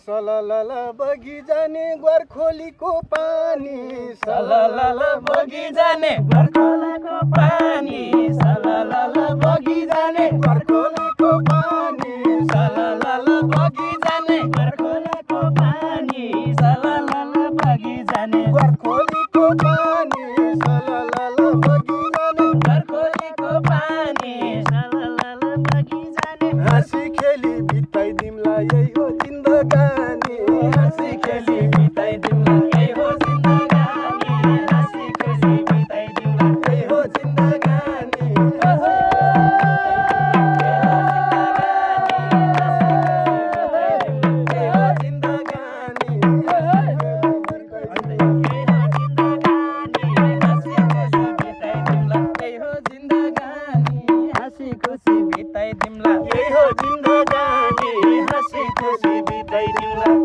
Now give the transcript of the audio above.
सललल बगी जाने ग्वारखोलीको पानी सललल बगी जाने ग्वारखोलीको पानी सललल बगी जाने ग्वारखोलीको पानी सललल बगी जाने ग्वारखोलीको पानी सललल बगी जाने ग्वारखोलीको पानी सललल बगी जाने ग्वारखोलीको पानी सललल बगी जाने हाँसी खेली बिताइदिउँला यही हो जिन्दगानी हाँसी खेली बिताइदिउँला यही हो जिन्दगानी हाँसी खेली बिताइदिउँला यही हो जिन्दगानी यही हो जिन्दगानी हाँसी खुसी बिताइदिउँला